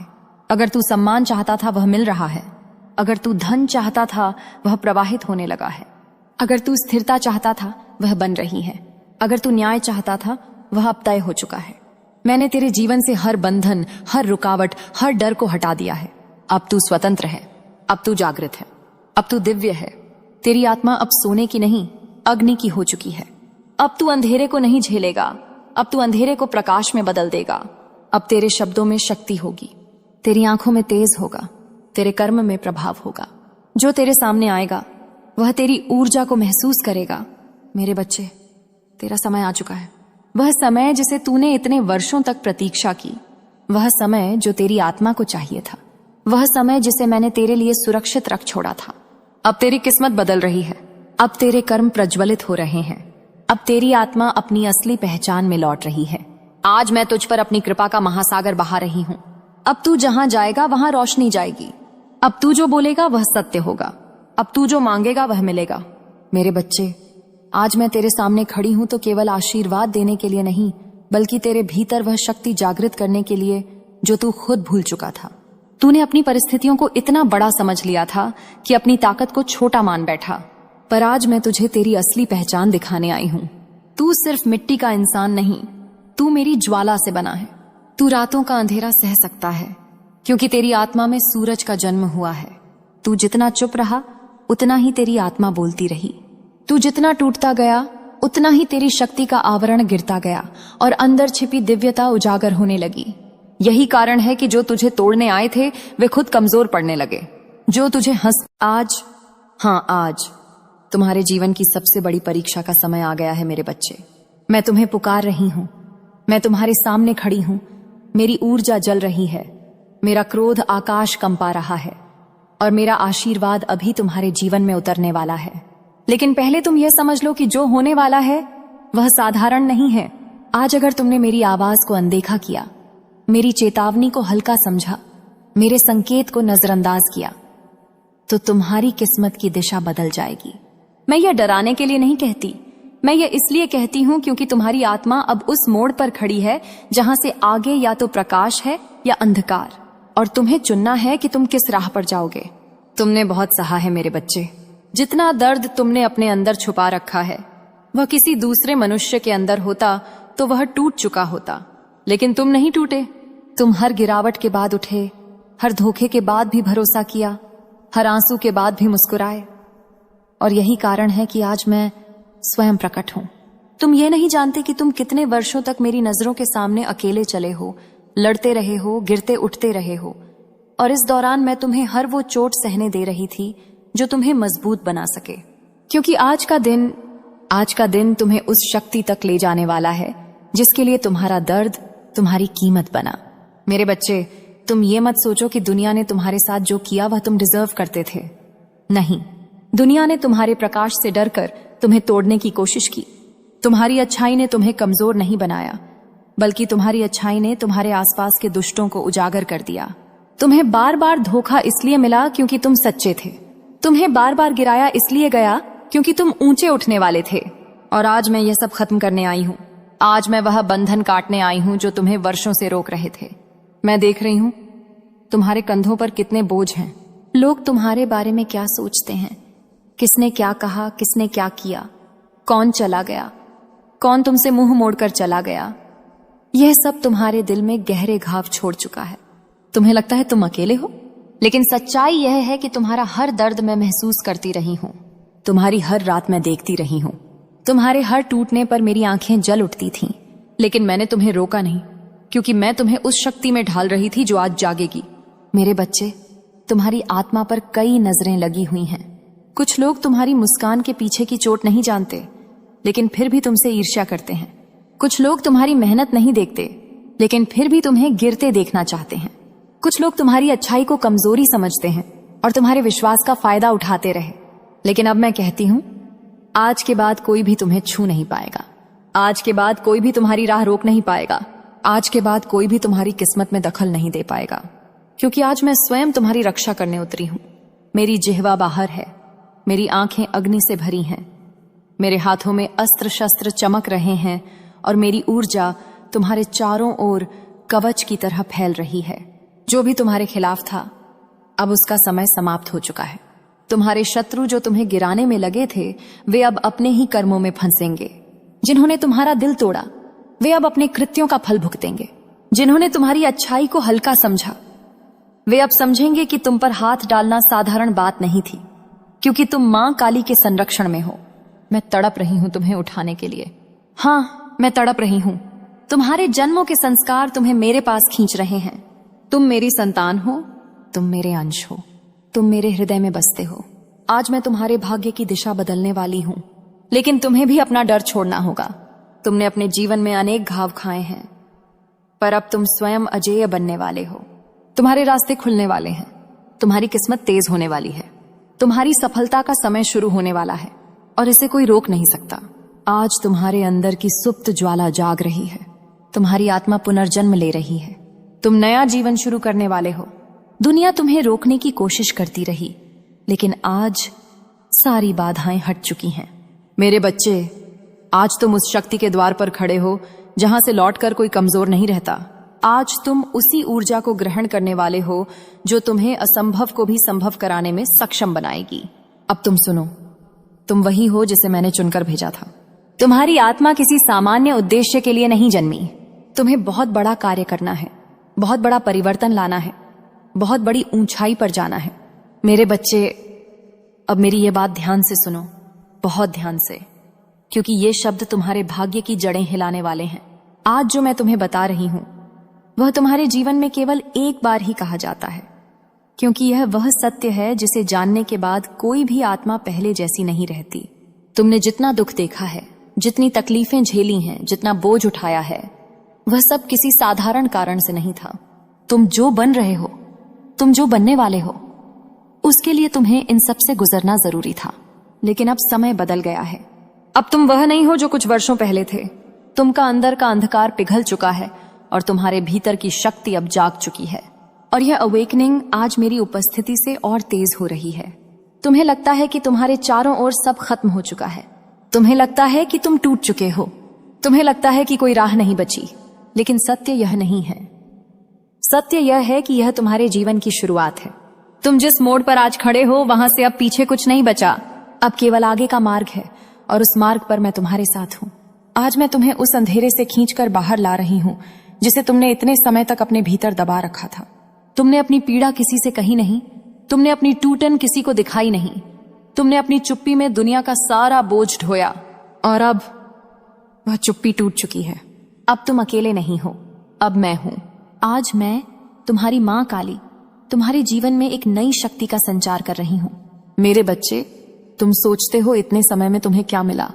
S1: अगर तू सम्मान चाहता था वह मिल रहा है। अगर तू धन चाहता था वह प्रवाहित होने लगा है। अगर तू स्थिरता चाहता था वह बन रही है। अगर तू न्याय चाहता था वह अब तय हो चुका है। मैंने तेरे जीवन से हर बंधन, हर रुकावट, हर डर को हटा दिया है। अब तू स्वतंत्र है। अब तू जागृत है। अब तू दिव्य है। तेरी आत्मा अब सोने की नहीं, अग्नि की हो चुकी है। अब तू अंधेरे को नहीं झेलेगा। अब तू अंधेरे को प्रकाश में बदल देगा। अब तेरे शब्दों में शक्ति होगी, तेरी आंखों में तेज होगा, तेरे कर्म में प्रभाव होगा। जो तेरे सामने आएगा वह तेरी ऊर्जा को महसूस करेगा। मेरे बच्चे, तेरा समय आ चुका है। वह समय जिसे तूने इतने वर्षों तक प्रतीक्षा की, वह समय जो तेरी आत्मा को चाहिए था, वह समय जिसे मैंने तेरे लिए सुरक्षित रख छोड़ा था। अब तेरी किस्मत बदल रही है। अब तेरे कर्म प्रज्वलित हो रहे हैं। अब तेरी आत्मा अपनी असली पहचान में लौट रही है। आज मैं तुझ पर अपनी कृपा का महासागर बहा रही हूं। अब तू जहां जाएगा वहां रोशनी जाएगी। अब तू जो बोलेगा वह सत्य होगा। अब तू जो मांगेगा वह मिलेगा। मेरे बच्चे, आज मैं तेरे सामने खड़ी हूं तो केवल आशीर्वाद देने के लिए नहीं, बल्कि तेरे भीतर वह शक्ति जागृत करने के लिए जो तू खुद भूल चुका था। तूने अपनी परिस्थितियों को इतना बड़ा समझ लिया था कि अपनी ताकत को छोटा मान बैठा, पर आज मैं तुझे तेरी असली पहचान दिखाने आई हूं। तू सिर्फ मिट्टी का इंसान नहीं, तू मेरी ज्वाला से बना है। तू रातों का अंधेरा सह सकता है, क्योंकि तेरी आत्मा में सूरज का जन्म हुआ है। तू जितना चुप रहा उतना ही तेरी आत्मा बोलती रही। तू जितना टूटता गया उतना ही तेरी शक्ति का आवरण गिरता गया और अंदर छिपी दिव्यता उजागर होने लगी। यही कारण है कि जो तुझे तोड़ने आए थे वे खुद कमजोर पड़ने लगे। जो तुझे आज तुम्हारे जीवन की सबसे बड़ी परीक्षा का समय आ गया है मेरे बच्चे। मैं तुम्हें पुकार रही हूं, मैं तुम्हारे सामने खड़ी हूं। मेरी ऊर्जा जल रही है, मेरा क्रोध आकाश कंपा रहा है और मेरा आशीर्वाद अभी तुम्हारे जीवन में उतरने वाला है। लेकिन पहले तुम यह समझ लो कि जो होने वाला है वह साधारण नहीं है। आज अगर तुमने मेरी आवाज को अनदेखा किया, मेरी चेतावनी को हल्का समझा, मेरे संकेत को नजरअंदाज किया, तो तुम्हारी किस्मत की दिशा बदल जाएगी। मैं यह डराने के लिए नहीं कहती, मैं यह इसलिए कहती हूं क्योंकि तुम्हारी आत्मा अब उस मोड़ पर खड़ी है जहां से आगे या तो प्रकाश है या अंधकार, और तुम्हें चुनना है कि तुम किस राह पर जाओगे। तुमने बहुत सहा है मेरे बच्चे। जितना दर्द तुमने अपने अंदर छुपा रखा है वह किसी दूसरे मनुष्य के अंदर होता तो वह टूट चुका होता, लेकिन तुम नहीं टूटे। तुम हर गिरावट के बाद उठे, हर धोखे के बाद भी भरोसा किया, हर आंसू के बाद भी मुस्कुराए, और यही कारण है कि आज मैं स्वयं प्रकट हूं। तुम ये नहीं जानते कि तुम कितने वर्षों तक मेरी नजरों के सामने अकेले चले हो, लड़ते रहे हो, गिरते उठते रहे हो, और इस दौरान मैं तुम्हें हर वो चोट सहने दे रही थी जो तुम्हें मजबूत बना सके। क्योंकि आज का दिन तुम्हें उस शक्ति तक ले जाने वाला है जिसके लिए तुम्हारा दर्द तुम्हारी कीमत बना। मेरे बच्चे, तुम ये मत सोचो कि दुनिया ने तुम्हारे साथ जो किया वह तुम डिजर्व करते थे। नहीं, दुनिया ने तुम्हारे प्रकाश से डरकर तुम्हें तोड़ने की कोशिश की। तुम्हारी अच्छाई ने तुम्हें कमजोर नहीं बनाया, बल्कि तुम्हारी अच्छाई ने तुम्हारे आसपास के दुष्टों को उजागर कर दिया। तुम्हें बार बार धोखा इसलिए मिला क्योंकि तुम सच्चे थे। तुम्हें बार बार गिराया इसलिए गया क्योंकि तुम ऊंचे उठने वाले थे। और आज मैं यह सब खत्म करने आई हूं। आज मैं वह बंधन काटने आई हूं जो तुम्हें वर्षों से रोक रहे थे। मैं देख रही हूं तुम्हारे कंधों पर कितने बोझ हैं। लोग तुम्हारे बारे में क्या सोचते हैं, किसने क्या कहा, किसने क्या किया, कौन चला गया, कौन तुमसे मुंह मोड़कर चला गया, यह सब तुम्हारे दिल में गहरे घाव छोड़ चुका है। तुम्हें लगता है तुम अकेले हो, लेकिन सच्चाई यह है कि तुम्हारा हर दर्द मैं महसूस करती रही हूं, तुम्हारी हर रात मैं देखती रही हूं। तुम्हारे हर टूटने पर मेरी आंखें जल उठती थीं, लेकिन मैंने तुम्हें रोका नहीं, क्योंकि मैं तुम्हें उस शक्ति में ढाल रही थी जो आज जागेगी। मेरे बच्चे, तुम्हारी आत्मा पर कई नजरें लगी हुई हैं। कुछ लोग तुम्हारी मुस्कान के पीछे की चोट नहीं जानते, लेकिन फिर भी तुमसे ईर्ष्या करते हैं। कुछ लोग तुम्हारी मेहनत नहीं देखते, लेकिन फिर भी तुम्हें गिरते देखना चाहते हैं। कुछ लोग तुम्हारी अच्छाई को कमजोरी समझते हैं और तुम्हारे विश्वास का फायदा उठाते रहे। लेकिन अब मैं कहती हूं, आज के बाद कोई भी तुम्हें छू नहीं पाएगा। आज के बाद कोई भी तुम्हारी राह रोक नहीं पाएगा। आज के बाद कोई भी तुम्हारी किस्मत में दखल नहीं दे पाएगा, क्योंकि आज मैं स्वयं तुम्हारी रक्षा करने उतरी हूं। मेरी जिह्वा बाहर है, मेरी आंखें अग्नि से भरी हैं, मेरे हाथों में अस्त्र शस्त्र चमक रहे हैं और मेरी ऊर्जा तुम्हारे चारों ओर कवच की तरह फैल रही है। जो भी तुम्हारे खिलाफ था, अब उसका समय समाप्त हो चुका है। तुम्हारे शत्रु जो तुम्हें गिराने में लगे थे, वे अब अपने ही कर्मों में फंसेंगे। जिन्होंने तुम्हारा दिल तोड़ा, वे अब अपने कृत्यों का फल भुगतेंगे। जिन्होंने तुम्हारी अच्छाई को हल्का समझा, वे अब समझेंगे कि तुम पर हाथ डालना साधारण बात नहीं थी, क्योंकि तुम मां काली के संरक्षण में हो। मैं तड़प रही हूं तुम्हें उठाने के लिए। हाँ, मैं तड़प रही हूं। तुम्हारे जन्मों के संस्कार तुम्हें मेरे पास खींच रहे हैं। तुम मेरी संतान हो, तुम मेरे अंश हो, तुम मेरे हृदय में बसते हो। आज मैं तुम्हारे भाग्य की दिशा बदलने वाली हूं, लेकिन तुम्हें भी अपना डर छोड़ना होगा। तुमने अपने जीवन में अनेक घाव खाए हैं, पर अब तुम स्वयं अजेय बनने वाले हो। तुम्हारे रास्ते खुलने वाले हैं, तुम्हारी किस्मत तेज होने वाली है, तुम्हारी सफलता का समय शुरू होने वाला है और इसे कोई रोक नहीं सकता। आज तुम्हारे अंदर की सुप्त ज्वाला जाग रही है, तुम्हारी आत्मा पुनर्जन्म ले रही है। तुम नया जीवन शुरू करने वाले हो। दुनिया तुम्हें रोकने की कोशिश करती रही, लेकिन आज सारी बाधाएं हट चुकी हैं। मेरे बच्चे, आज तुम उस शक्ति के द्वार पर खड़े हो जहां से लौटकर कोई कमजोर नहीं रहता। आज तुम उसी ऊर्जा को ग्रहण करने वाले हो जो तुम्हें असंभव को भी संभव कराने में सक्षम बनाएगी। अब तुम सुनो, तुम वही हो जिसे मैंने चुनकर भेजा था। तुम्हारी आत्मा किसी सामान्य उद्देश्य के लिए नहीं जन्मी। तुम्हें बहुत बड़ा कार्य करना है, बहुत बड़ा परिवर्तन लाना है, बहुत बड़ी ऊंचाई पर जाना है। मेरे बच्चे, अब मेरी ये बात ध्यान से सुनो, बहुत ध्यान से। क्योंकि ये शब्द तुम्हारे भाग्य की जड़ें हिलाने वाले हैं। आज जो मैं तुम्हें बता रही हूं वह तुम्हारे जीवन में केवल एक बार ही कहा जाता है, क्योंकि यह वह सत्य है जिसे जानने के बाद कोई भी आत्मा पहले जैसी नहीं रहती। तुमने जितना दुख देखा है, जितनी तकलीफें झेली हैं, जितना बोझ उठाया है, वह सब किसी साधारण कारण से नहीं था। तुम जो बन रहे हो, तुम जो बनने वाले हो, उसके लिए तुम्हें इन सब से गुजरना जरूरी था। लेकिन अब समय बदल गया है। अब तुम वह नहीं हो जो कुछ वर्षों पहले थे। तुमका अंदर का अंधकार पिघल चुका है और तुम्हारे भीतर की शक्ति अब जाग चुकी है। और यह अवेकनिंग आज मेरी उपस्थिति से और तेज हो रही है। तुम्हें लगता है कि तुम्हारे चारों ओर सब खत्म हो चुका है। तुम्हें लगता है कि तुम टूट चुके हो। तुम्हें लगता है कि कोई राह नहीं बची। लेकिन सत्य यह नहीं है। सत्य यह है कि यह तुम्हारे जीवन की शुरुआत है। तुम जिस मोड़ पर आज खड़े हो वहां से अब पीछे कुछ नहीं बचा। अब केवल आगे का मार्ग है और उस मार्ग पर मैं तुम्हारे साथ हूं। आज मैं तुम्हें उस अंधेरे से खींचकर बाहर ला रही हूं जिसे तुमने इतने समय तक अपने भीतर दबा रखा था। तुमने अपनी पीड़ा किसी से कही नहीं। तुमने अपनी टूटन किसी को दिखाई नहीं। तुमने अपनी चुप्पी में दुनिया का सारा बोझ ढोया और अब वह चुप्पी टूट चुकी है। अब तुम अकेले नहीं हो, अब मैं हूं। आज मैं, तुम्हारी मां काली, तुम्हारे जीवन में एक नई शक्ति का संचार कर रही हूं। मेरे बच्चे, तुम सोचते हो इतने समय में तुम्हें क्या मिला।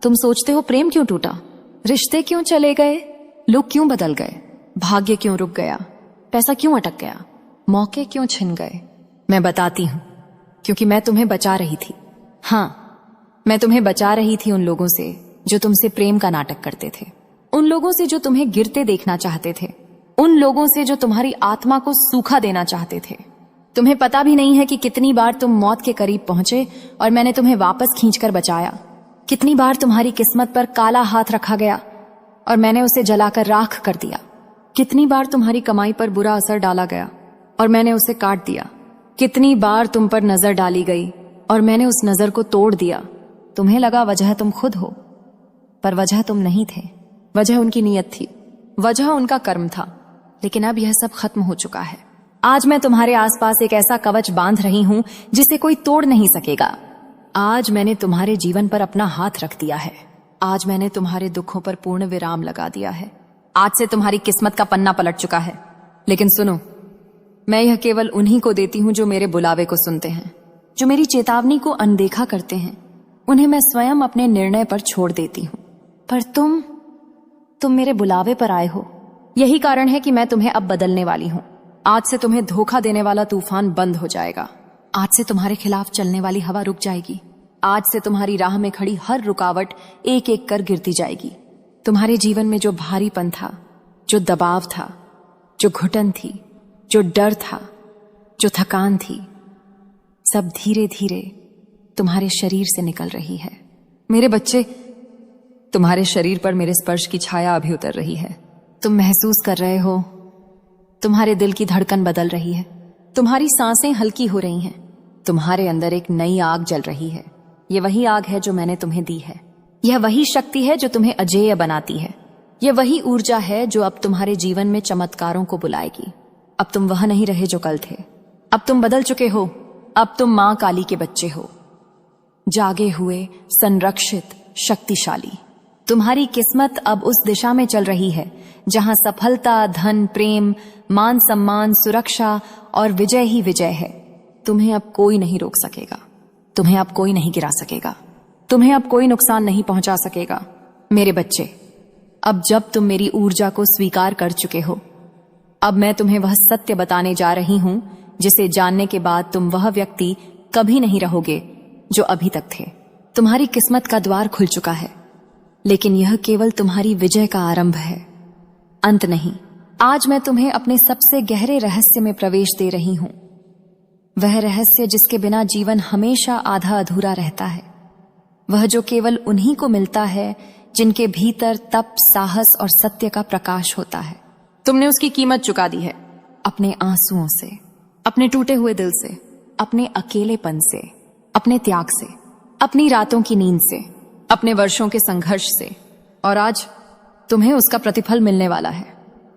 S1: तुम सोचते हो प्रेम क्यों टूटा, रिश्ते क्यों चले गए, लोग क्यों बदल गए, भाग्य क्यों रुक गया, पैसा क्यों अटक गया, मौके क्यों छिन गए। मैं बताती हूं, क्योंकि मैं तुम्हें बचा रही थी। हां, मैं तुम्हें बचा रही थी उन लोगों से जो तुमसे प्रेम का नाटक करते थे, उन लोगों से जो तुम्हें गिरते देखना चाहते थे, उन लोगों से जो तुम्हारी आत्मा को सूखा देना चाहते थे। तुम्हें पता भी नहीं है कि कितनी बार तुम मौत के करीब पहुंचे और मैंने तुम्हें वापस खींचकर बचाया। कितनी बार तुम्हारी किस्मत पर काला हाथ रखा गया और मैंने उसे जलाकर राख कर दिया। कितनी बार तुम्हारी कमाई पर बुरा असर डाला गया और मैंने उसे काट दिया। कितनी बार तुम पर नजर डाली गई और मैंने उस नजर को तोड़ दिया। तुम्हें लगा वजह तुम खुद हो, पर वजह तुम नहीं थे। वजह उनकी नीयत थी, वजह उनका कर्म था। लेकिन अब यह सब खत्म हो चुका है। आज मैं तुम्हारे आसपास एक ऐसा कवच बांध रही हूं जिसे कोई तोड़ नहीं सकेगा। आज मैंने तुम्हारे जीवन पर अपना हाथ रख दिया है। आज मैंने तुम्हारे दुखों पर पूर्ण विराम लगा दिया है। आज से तुम्हारी किस्मत का पन्ना पलट चुका है। लेकिन सुनो, मैं यह केवल उन्हीं को देती हूं जो मेरे बुलावे को सुनते हैं, जो मेरी चेतावनी को अनदेखा करते हैं। उन्हें मैं स्वयं अपने निर्णय पर छोड़ देती हूं। पर तुम मेरे बुलावे पर आए हो। यही कारण है कि मैं तुम्हें अब बदलने वाली हूं। आज से तुम्हें धोखा देने वाला तूफान बंद हो जाएगा। आज से तुम्हारे खिलाफ चलने वाली हवा रुक जाएगी। आज से तुम्हारी राह में खड़ी हर रुकावट एक एक कर गिरती जाएगी। तुम्हारे जीवन में जो भारीपन था, जो दबाव था, जो घुटन थी, जो डर था, जो थकान थी, सब धीरे धीरे तुम्हारे शरीर से निकल रही है। मेरे बच्चे, तुम्हारे शरीर पर मेरे स्पर्श की छाया अभी उतर रही है। तुम महसूस कर रहे हो, तुम्हारे दिल की धड़कन बदल रही है, तुम्हारी सांसें हल्की हो रही हैं, तुम्हारे अंदर एक नई आग जल रही है। यह वही आग है जो मैंने तुम्हें दी है। यह वही शक्ति है जो तुम्हें अजेय बनाती है। यह वही ऊर्जा है जो अब तुम्हारे जीवन में चमत्कारों को बुलाएगी। अब तुम वह नहीं रहे जो कल थे। अब तुम बदल चुके हो। अब तुम मां काली के बच्चे हो, जागे हुए, संरक्षित, शक्तिशाली। तुम्हारी किस्मत अब उस दिशा में चल रही है जहां सफलता, धन, प्रेम, मान सम्मान, सुरक्षा और विजय ही विजय है। तुम्हें अब कोई नहीं रोक सकेगा। तुम्हें अब कोई नहीं गिरा सकेगा। तुम्हें अब कोई नुकसान नहीं पहुंचा सकेगा। मेरे बच्चे, अब जब तुम मेरी ऊर्जा को स्वीकार कर चुके हो, अब मैं तुम्हें वह सत्य बताने जा रही हूं जिसे जानने के बाद तुम वह व्यक्ति कभी नहीं रहोगे जो अभी तक थे। तुम्हारी किस्मत का द्वार खुल चुका है, लेकिन यह केवल तुम्हारी विजय का आरंभ है, अंत नहीं। आज मैं तुम्हें अपने सबसे गहरे रहस्य में प्रवेश दे रही हूं। वह रहस्य जिसके बिना जीवन हमेशा आधा अधूरा रहता है। वह जो केवल उन्हीं को मिलता है जिनके भीतर तप, साहस और सत्य का प्रकाश होता है। तुमने उसकी कीमत चुका दी है, अपने आंसुओं से, अपने टूटे हुए दिल से, अपने अकेलेपन से, अपने त्याग से, अपनी रातों की नींद से, अपने वर्षों के संघर्ष से, और आज तुम्हें उसका प्रतिफल मिलने वाला है।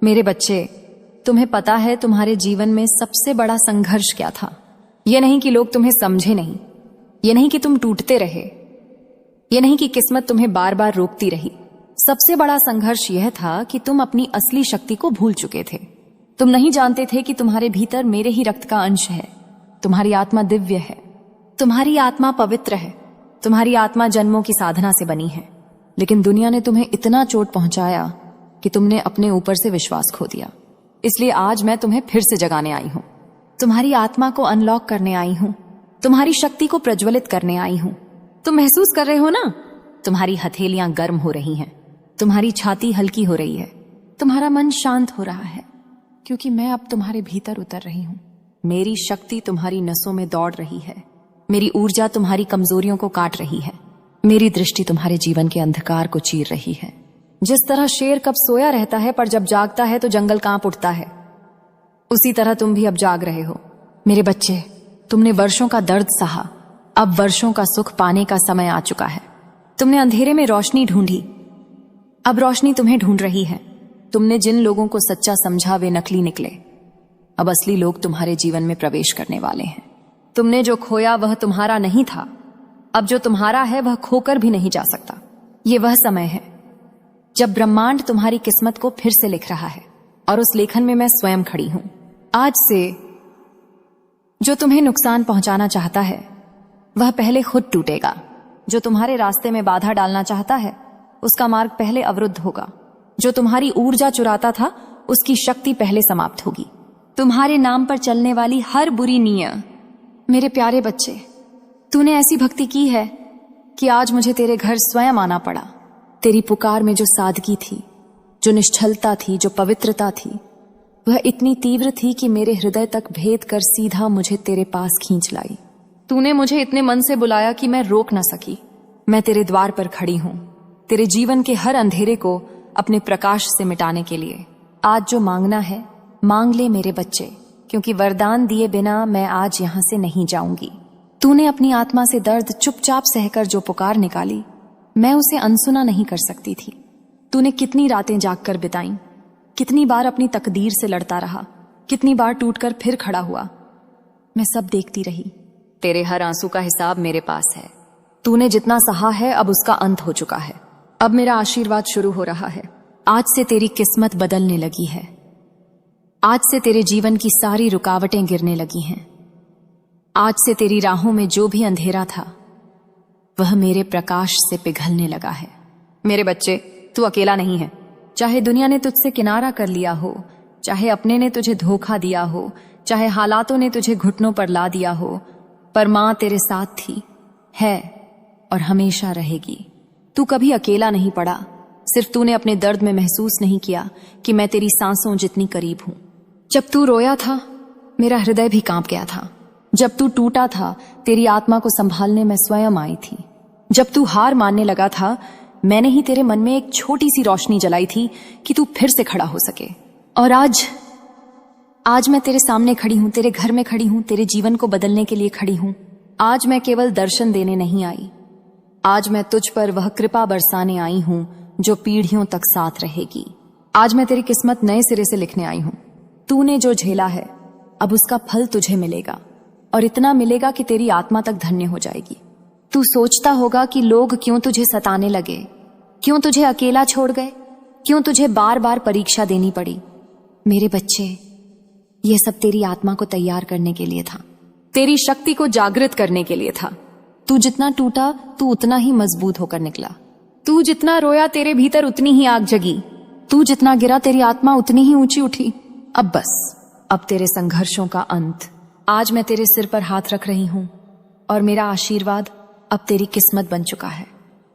S1: मेरे बच्चे, तुम्हें पता है तुम्हारे जीवन में सबसे बड़ा संघर्ष क्या था? यह नहीं कि लोग तुम्हें समझे नहीं, यह नहीं कि तुम टूटते रहे, ये नहीं कि किस्मत तुम्हें बार बार रोकती रही। सबसे बड़ा संघर्ष यह था कि तुम अपनी असली शक्ति को भूल चुके थे। तुम नहीं जानते थे कि तुम्हारे भीतर मेरे ही रक्त का अंश है। तुम्हारी आत्मा दिव्य है, तुम्हारी आत्मा पवित्र है, तुम्हारी आत्मा जन्मों की साधना से बनी है। लेकिन दुनिया ने तुम्हें इतना चोट पहुंचाया कि तुमने अपने ऊपर से विश्वास खो दिया। इसलिए आज मैं तुम्हें फिर से जगाने आई हूं, तुम्हारी आत्मा को अनलॉक करने आई हूं, तुम्हारी शक्ति को प्रज्वलित करने आई हूं। तुम महसूस कर रहे हो ना, तुम्हारी हथेलियां गर्म हो रही हैं, तुम्हारी छाती हल्की हो रही है, तुम्हारा मन शांत हो रहा है, क्योंकि मैं अब तुम्हारे भीतर उतर रही हूं। मेरी शक्ति तुम्हारी नसों में दौड़ रही है, मेरी ऊर्जा तुम्हारी कमजोरियों को काट रही है, मेरी दृष्टि तुम्हारे जीवन के अंधकार को चीर रही है। जिस तरह शेर कब सोया रहता है पर जब जागता है तो जंगल कांप उठता है, उसी तरह तुम भी अब जाग रहे हो। मेरे बच्चे, तुमने वर्षों का दर्द सहा, अब वर्षों का सुख पाने का समय आ चुका है। तुमने अंधेरे में रोशनी ढूंढी, अब रोशनी तुम्हें ढूंढ रही है। तुमने जिन लोगों को सच्चा समझा वे नकली निकले, अब असली लोग तुम्हारे जीवन में प्रवेश करने वाले हैं। तुमने जो खोया वह तुम्हारा नहीं था, अब जो तुम्हारा है वह खोकर भी नहीं जा सकता। ये वह समय है जब ब्रह्मांड तुम्हारी किस्मत को फिर से लिख रहा है, और उस लेखन में मैं स्वयं खड़ी हूं। आज से जो तुम्हें नुकसान पहुंचाना चाहता है वह पहले खुद टूटेगा। जो तुम्हारे रास्ते में बाधा डालना चाहता है उसका मार्ग पहले अवरुद्ध होगा। जो तुम्हारी ऊर्जा चुराता था उसकी शक्ति पहले समाप्त होगी। तुम्हारे नाम पर चलने वाली हर बुरी नीयत, मेरे प्यारे बच्चे, तूने ऐसी भक्ति की है कि आज मुझे तेरे घर स्वयं आना पड़ा। तेरी पुकार में जो सादगी थी, जो निश्चलता थी, जो पवित्रता थी, वह इतनी तीव्र थी कि मेरे हृदय तक भेद कर सीधा मुझे तेरे पास खींच लाई। तूने मुझे इतने मन से बुलाया कि मैं रोक न सकी। मैं तेरे द्वार पर खड़ी हूं, तेरे जीवन के हर अंधेरे को अपने प्रकाश से मिटाने के लिए। आज जो मांगना है मांग ले मेरे बच्चे, क्योंकि वरदान दिए बिना मैं आज यहां से नहीं जाऊंगी। तूने अपनी आत्मा से दर्द चुपचाप सहकर जो पुकार निकाली, मैं उसे अनसुना नहीं कर सकती थी। तूने कितनी रातें जागकर बिताई, कितनी बार अपनी तकदीर से लड़ता रहा, कितनी बार टूटकर फिर खड़ा हुआ। मैं सब देखती रही। तेरे हर आंसू का हिसाब मेरे पास है। तूने जितना सहा है अब उसका अंत हो चुका है। अब मेरा आशीर्वाद शुरू हो रहा है। आज से तेरी किस्मत बदलने लगी है। आज से तेरे जीवन की सारी रुकावटें गिरने लगी हैं। आज से तेरी राहों में जो भी अंधेरा था वह मेरे प्रकाश से पिघलने लगा है। मेरे बच्चे, तू अकेला नहीं है। चाहे दुनिया ने तुझसे किनारा कर लिया हो, चाहे अपने ने तुझे धोखा दिया हो, चाहे हालातों ने तुझे घुटनों पर ला दिया हो, पर मां तेरे साथ थी, है और हमेशा रहेगी। तू कभी अकेला नहीं पड़ा। सिर्फ तूने अपने दर्द में महसूस नहीं किया कि मैं तेरी सांसों जितनी करीब हूं। जब तू रोया था मेरा हृदय भी कांप गया था। जब तू टूटा था तेरी आत्मा को संभालने मैं स्वयं आई थी। जब तू हार मानने लगा था मैंने ही तेरे मन में एक छोटी सी रोशनी जलाई थी कि तू फिर से खड़ा हो सके। और आज मैं तेरे सामने खड़ी हूं, तेरे घर में खड़ी हूं, तेरे जीवन को बदलने के लिए खड़ी हूं। आज मैं केवल दर्शन देने नहीं आई, आज मैं तुझ पर वह कृपा बरसाने आई हूं जो पीढ़ियों तक साथ रहेगी। आज मैं तेरी किस्मत नए सिरे से लिखने आई हूं। तूने जो झेला है अब उसका फल तुझे मिलेगा, और इतना मिलेगा कि तेरी आत्मा तक धन्य हो जाएगी। तू सोचता होगा कि लोग क्यों तुझे सताने लगे, क्यों तुझे अकेला छोड़ गए, क्यों तुझे बार बार परीक्षा देनी पड़ी। मेरे बच्चे, यह सब तेरी आत्मा को तैयार करने के लिए था, तेरी शक्ति को जागृत करने के लिए था। तू जितना टूटा तू उतना ही मजबूत होकर निकला। तू जितना रोया तेरे भीतर उतनी ही आग जगी। तू जितना गिरा तेरी आत्मा उतनी ही ऊंची उठी। अब बस, अब तेरे संघर्षों का अंत। आज मैं तेरे सिर पर हाथ रख रही हूं और मेरा आशीर्वाद अब तेरी किस्मत बन चुका है।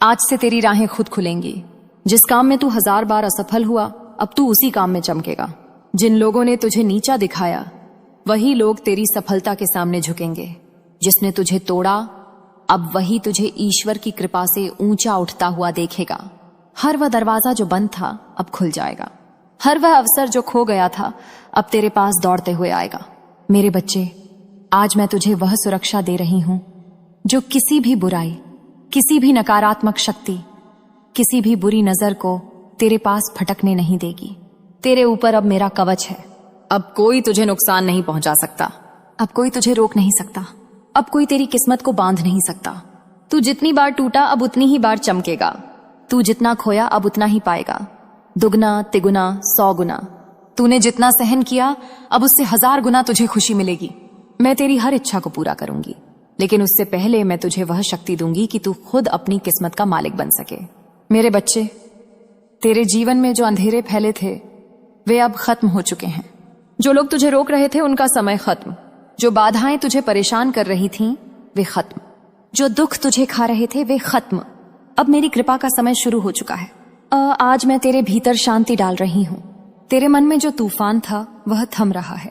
S1: आज से तेरी राहें खुद खुलेंगी। जिस काम में तू 1000 बार असफल हुआ अब तू उसी काम में चमकेगा। जिन लोगों ने तुझे नीचा दिखाया वही लोग तेरी सफलता के सामने झुकेंगे। जिसने तुझे तोड़ा अब वही तुझे ईश्वर की कृपा से ऊंचा उठता हुआ देखेगा। हर वह दरवाजा जो बंद था अब खुल जाएगा। हर वह अवसर जो खो गया था अब तेरे पास दौड़ते हुए आएगा। मेरे बच्चे, आज मैं तुझे वह सुरक्षा दे रही हूं जो किसी भी बुराई, किसी भी नकारात्मक शक्ति, किसी भी बुरी नजर को तेरे पास फटकने नहीं देगी। तेरे ऊपर अब मेरा कवच है। अब कोई तुझे नुकसान नहीं पहुंचा सकता। अब कोई तुझे रोक नहीं सकता। अब कोई तेरी किस्मत को बांध नहीं सकता। तू जितनी बार टूटा अब उतनी ही बार चमकेगा। तू जितना खोया अब उतना ही पाएगा, दुगना तिगुना 100 गुना। तूने जितना सहन किया अब उससे 1000 गुना तुझे खुशी मिलेगी। मैं तेरी हर इच्छा को पूरा करूंगी, लेकिन उससे पहले मैं तुझे वह शक्ति दूंगी कि तू खुद अपनी किस्मत का मालिक बन सके। मेरे बच्चे, तेरे जीवन में जो अंधेरे फैले थे वे अब खत्म हो चुके हैं। जो लोग तुझे रोक रहे थे उनका समय खत्म। जो बाधाएं तुझे परेशान कर रही थीं वे खत्म। जो दुख तुझे खा रहे थे वे खत्म। अब मेरी कृपा का समय शुरू हो चुका है। आज मैं तेरे भीतर शांति डाल रही हूं। तेरे मन में जो तूफान था वह थम रहा है।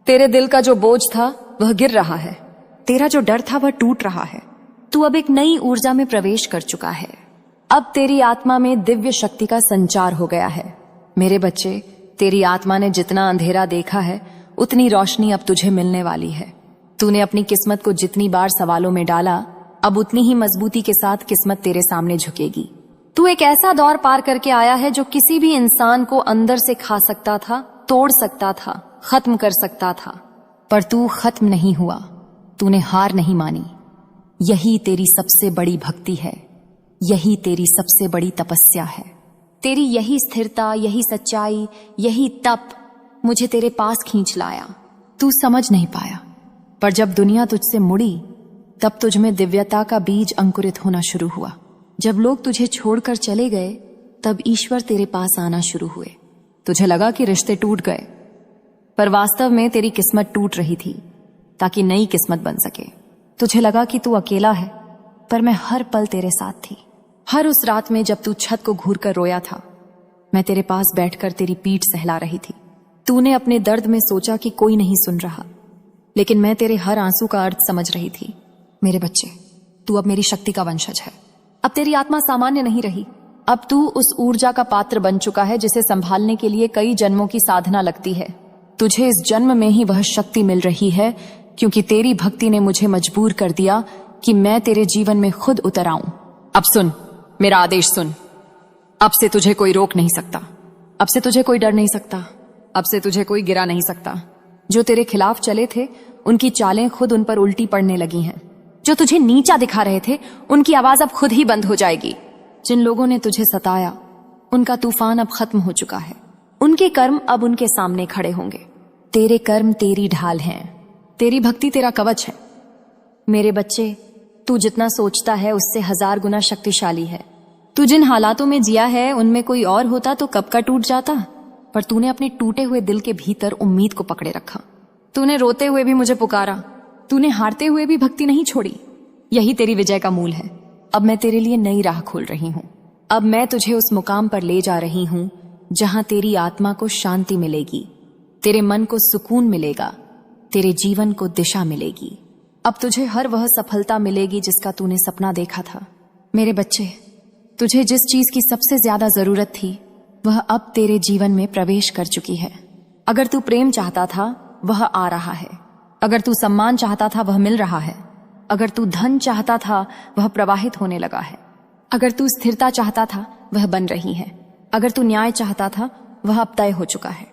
S1: तेरे दिल का जो बोझ था वह गिर रहा है। तेरा जो डर था वह टूट रहा है। तू अब एक नई ऊर्जा में प्रवेश कर चुका है। अब तेरी आत्मा में दिव्य शक्ति का संचार हो गया है। मेरे बच्चे, तेरी आत्मा ने जितना अंधेरा देखा है उतनी रोशनी अब तुझे मिलने वाली है। तूने अपनी किस्मत को जितनी बार सवालों में डाला अब उतनी ही मजबूती के साथ किस्मत तेरे सामने झुकेगी। तू एक ऐसा दौर पार करके आया है जो किसी भी इंसान को अंदर से खा सकता था, तोड़ सकता था, खत्म कर सकता था, पर तू खत्म नहीं हुआ। तूने हार नहीं मानी। यही तेरी सबसे बड़ी भक्ति है। यही तेरी सबसे बड़ी तपस्या है। तेरी यही स्थिरता, यही सच्चाई, यही तप मुझे तेरे पास खींच लाया। तू समझ नहीं पाया, पर जब दुनिया तुझसे मुड़ी तब तुझ में दिव्यता का बीज अंकुरित होना शुरू हुआ। जब लोग तुझे छोड़कर चले गए तब ईश्वर तेरे पास आना शुरू हुए। तुझे लगा कि रिश्ते टूट गए, पर वास्तव में तेरी किस्मत टूट रही थी ताकि नई किस्मत बन सके। तुझे लगा कि तू अकेला है, पर मैं हर पल तेरे साथ थी। हर उस रात में जब तू छत को घूर कर रोया था, मैं तेरे पास बैठकर तेरी पीठ सहला रही थी। तूने अपने दर्द में सोचा कि कोई नहीं सुन रहा, लेकिन मैं तेरे हर आंसू का अर्थ समझ रही थी। मेरे बच्चे, तू अब मेरी शक्ति का वंशज है। अब तेरी आत्मा सामान्य नहीं रही। अब तू उस ऊर्जा का पात्र बन चुका है जिसे संभालने के लिए कई जन्मों की साधना लगती है। तुझे इस जन्म में ही वह शक्ति मिल रही है, क्योंकि तेरी भक्ति ने मुझे मजबूर कर दिया कि मैं तेरे जीवन में खुद उतर आऊं। अब सुन, मेरा आदेश सुन। अब से तुझे कोई रोक नहीं सकता। अब से तुझे कोई डर नहीं सकता। अब से तुझे कोई गिरा नहीं सकता। जो तेरे खिलाफ चले थे उनकी चालें खुद उन पर उल्टी पड़ने लगी हैं। जो तुझे नीचा दिखा रहे थे उनकी आवाज अब खुद ही बंद हो जाएगी। जिन लोगों ने तुझे सताया उनका तूफान अब खत्म हो चुका है। उनके कर्म अब उनके सामने खड़े होंगे। तेरे कर्म तेरी ढाल हैं। तेरी भक्ति तेरा कवच है। मेरे बच्चे, तू जितना सोचता है उससे 1000 गुना शक्तिशाली है। तू जिन हालातों में जिया है उनमें कोई और होता तो कब का टूट जाता, पर तूने अपने टूटे हुए दिल के भीतर उम्मीद को पकड़े रखा। तूने रोते हुए भी मुझे पुकारा। तूने हारते हुए भी भक्ति नहीं छोड़ी। यही तेरी विजय का मूल है। अब मैं तेरे लिए नई राह खोल रही हूं। अब मैं तुझे उस मुकाम पर ले जा रही हूं जहां तेरी आत्मा को शांति मिलेगी, तेरे मन को सुकून मिलेगा, तेरे जीवन को दिशा मिलेगी। अब तुझे हर वह सफलता मिलेगी जिसका तूने सपना देखा था। मेरे बच्चे, तुझे जिस चीज की सबसे ज्यादा जरूरत थी वह अब तेरे जीवन में प्रवेश कर चुकी है। अगर तू प्रेम चाहता था वह आ रहा है। अगर तू सम्मान चाहता था वह मिल रहा है। अगर तू धन चाहता था वह प्रवाहित होने लगा है। अगर तू स्थिरता चाहता था वह बन रही है। अगर तू न्याय चाहता था वह अब तय हो चुका है।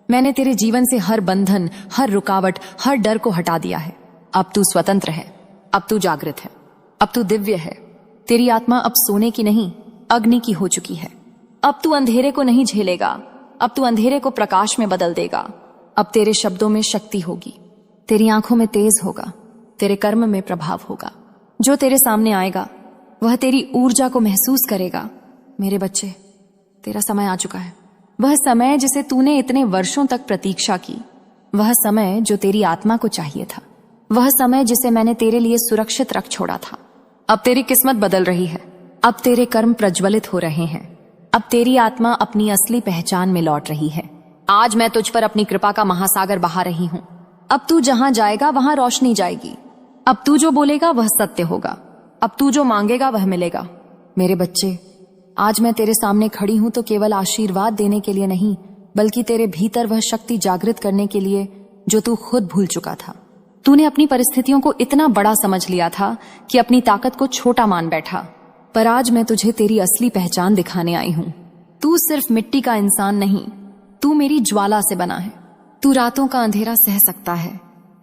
S1: मैंने तेरे जीवन से हर बंधन, हर रुकावट, हर डर को हटा दिया है। अब तू स्वतंत्र है। अब तू जागृत है। अब तू दिव्य है। तेरी आत्मा अब सोने की नहीं, अग्नि की हो चुकी है। अब तू अंधेरे को नहीं झेलेगा। अब तू अंधेरे को प्रकाश में बदल देगा। अब तेरे शब्दों में शक्ति होगी। तेरी आंखों में तेज होगा। तेरे कर्म में प्रभाव होगा। जो तेरे सामने आएगा वह तेरी ऊर्जा को महसूस करेगा। मेरे बच्चे, तेरा समय आ चुका है। वह समय जिसे तूने इतने वर्षों तक प्रतीक्षा की। वह समय जो तेरी आत्मा को चाहिए था। वह समय जिसे मैंने तेरे लिए सुरक्षित रख छोड़ा था। अब तेरी किस्मत बदल रही है। अब तेरे कर्म प्रज्वलित हो रहे हैं। अब तेरी आत्मा अपनी असली पहचान में लौट रही है। आज मैं तुझ पर अपनी कृपा का महासागर बहा रही हूं। अब तू जहां जाएगा वहां रोशनी जाएगी। अब तू जो बोलेगा वह सत्य होगा। अब तू जो मांगेगा वह मिलेगा। मेरे बच्चे, आज मैं तेरे सामने खड़ी हूं तो केवल आशीर्वाद देने के लिए नहीं, बल्कि तेरे भीतर वह शक्ति जागृत करने के लिए जो तू खुद भूल चुका था। तूने अपनी परिस्थितियों को इतना बड़ा समझ लिया था कि अपनी ताकत को छोटा मान बैठा, पर आज मैं तुझे तेरी असली पहचान दिखाने आई हूं। तू सिर्फ मिट्टी का इंसान नहीं, तू मेरी ज्वाला से बना है। तू रातों का अंधेरा सह सकता है,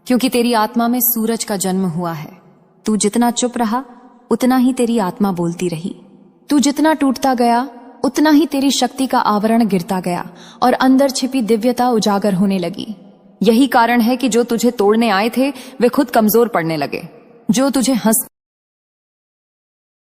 S1: क्योंकि तेरी आत्मा में सूरज का जन्म हुआ है। तू जितना चुप रहा उतना ही तेरी आत्मा बोलती रही। तू जितना टूटता गया उतना ही तेरी शक्ति का आवरण गिरता गया और अंदर छिपी दिव्यता उजागर होने लगी। यही कारण है कि जो तुझे तोड़ने आए थे वे खुद कमजोर पड़ने लगे। जो तुझे हंस